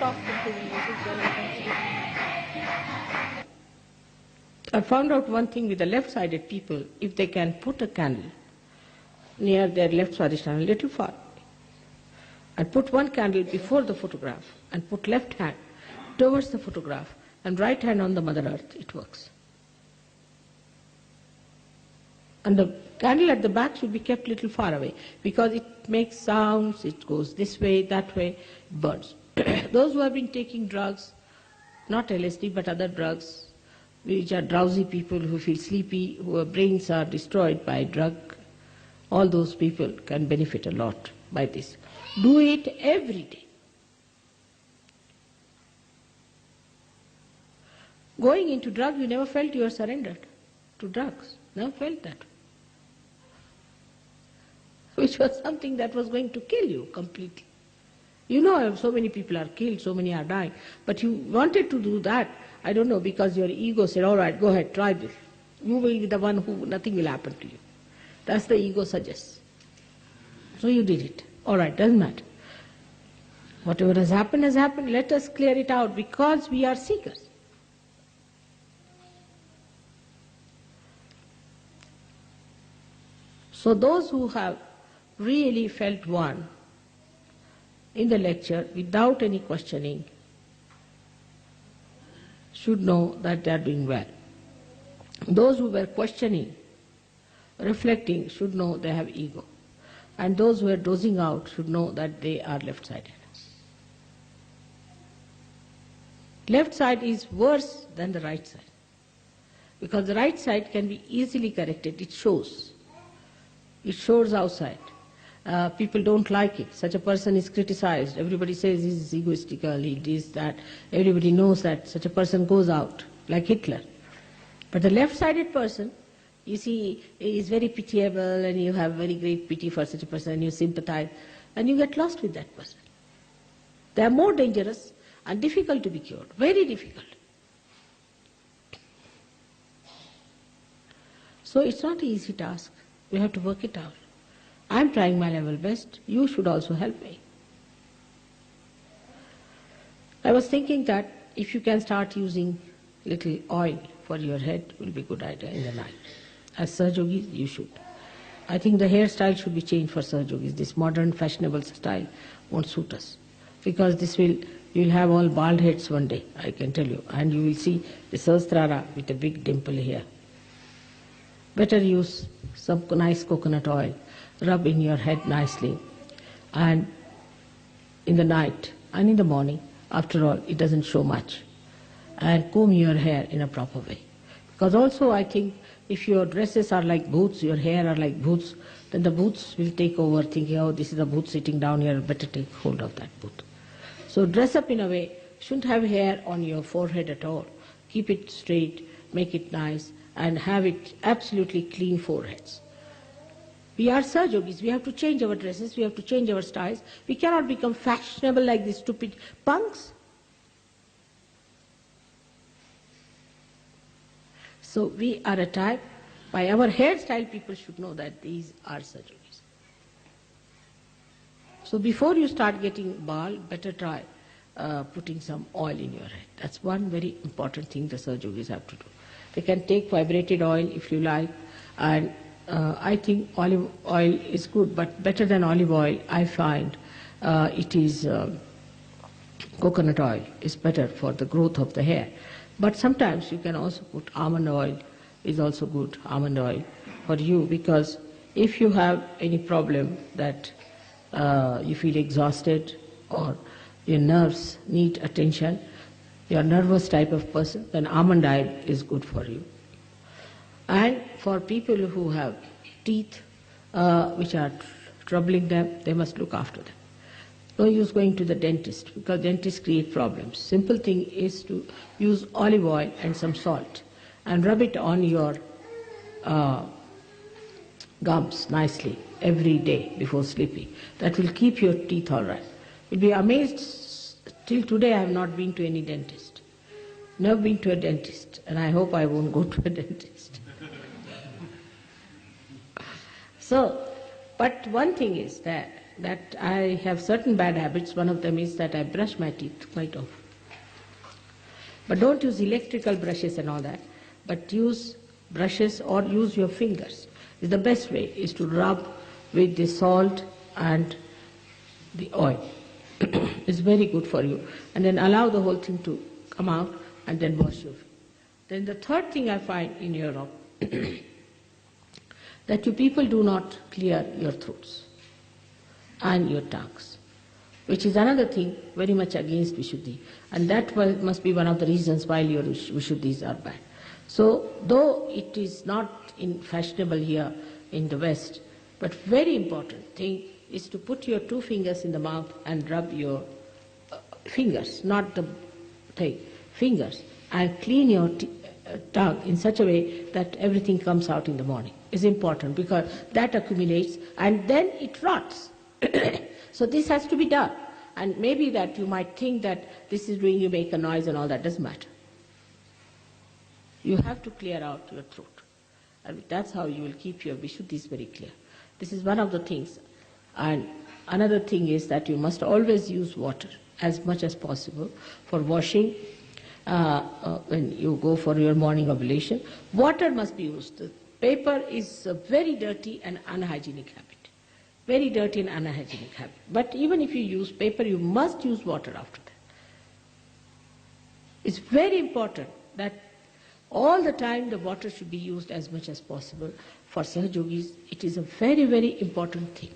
often do we use it when we can sleep? I found out one thing with the left-sided people, if they can put a candle near their left swadhisthana, a little far, and put one candle before the photograph, and put left hand towards the photograph, and right hand on the Mother Earth, it works. And the candle at the back should be kept little far away, because it makes sounds, it goes this way, that way, it burns. Those who have been taking drugs, not LSD but other drugs, which are drowsy people who feel sleepy, whose brains are destroyed by drug, all those people can benefit a lot by this. Do it every day. Going into drugs, you never felt you were surrendered to drugs. Never felt that. Which was something that was going to kill you completely. You know, so many people are killed, so many are dying, but you wanted to do that, I don't know, because your ego said, all right, go ahead, try this. You will be the one who, nothing will happen to you. That's the ego suggests. So you did it. All right, doesn't matter. Whatever has happened, let us clear it out, because we are seekers. So those who have really felt one in the lecture without any questioning should know that they are doing well. Those who were questioning, reflecting, should know they have ego. And those who are dozing out should know that they are left-sided. Left side is worse than the right side, because the right side can be easily corrected. It shows. It shows outside. People don't like it. Such a person is criticized. Everybody says he's egoistical, he is that. Everybody knows that. Such a person goes out, like Hitler. But the left-sided person, you see, is very pitiable, and you have very great pity for such a person, and you sympathize, and you get lost with that person. They are more dangerous and difficult to be cured, very difficult. So it's not an easy task. We have to work it out. I'm trying my level best. You should also help me. I was thinking that if you can start using little oil for your head, it will be a good idea in the night. As Sahajogis, you should. I think the hairstyle should be changed for Sahajogis. This modern fashionable style won't suit us, because this will, you'll have all bald heads one day, I can tell you, and you will see the Sahasrara with a big dimple here. Better use some nice coconut oil, rub in your head nicely, and in the night and in the morning, after all, it doesn't show much, and comb your hair in a proper way. Because also I think if your dresses are like boots, your hair are like boots, then the boots will take over, thinking, oh, this is a boot sitting down here, better take hold of that boot. So dress up in a way, shouldn't have hair on your forehead at all. Keep it straight, make it nice, and have it absolutely clean foreheads. We are Sahajogis, we have to change our dresses, we have to change our styles. We cannot become fashionable like these stupid punks. So we are a type, by our hairstyle people should know that these are Sahajogis. So before you start getting bald, better try putting some oil in your head. That's one very important thing the Sahajogis have to do. They can take vibrated oil if you like, and I think olive oil is good, but better than olive oil, I find it is coconut oil is better for the growth of the hair. But sometimes you can also put almond oil, is also good, almond oil for you, because if you have any problem that you feel exhausted or your nerves need attention, you're a nervous type of person, then almond oil is good for you. And for people who have teeth which are troubling them, they must look after them. No use going to the dentist, because dentists create problems. Simple thing is to use olive oil and some salt and rub it on your gums nicely every day before sleeping. That will keep your teeth all right. You'll be amazed, till today I have not been to any dentist. Never been to a dentist, and I hope I won't go to a dentist. So, but one thing is that that I have certain bad habits. One of them is that I brush my teeth quite often. But don't use electrical brushes and all that, but use brushes or use your fingers. The best way is to rub with the salt and the oil. It's very good for you. And then allow the whole thing to come out and then wash your feet. Then the third thing I find in Europe, that you people do not clear your throats and your tongues, which is another thing very much against Vishuddhi. And that must be one of the reasons why your Vishuddhis are bad. So, though it is not fashionable here in the West, but very important thing is to put your 2 fingers in the mouth and rub your fingers, not the thing, fingers, and clean your tongue in such a way that everything comes out in the morning. Is important because that accumulates and then it rots. So this has to be done. And maybe that you might think that this is doing you make a noise and all that, doesn't matter. You have to clear out your throat. And that's how you will keep your Vishuddhis very clear. This is one of the things. And another thing is that you must always use water as much as possible for washing when you go for your morning ablution. Water must be used. The paper is a very dirty and unhygienic habit. Very dirty and unhygienic habit. But even if you use paper, you must use water after that. It's very important that all the time the water should be used as much as possible. For Sahajogis, it is a very, very important thing.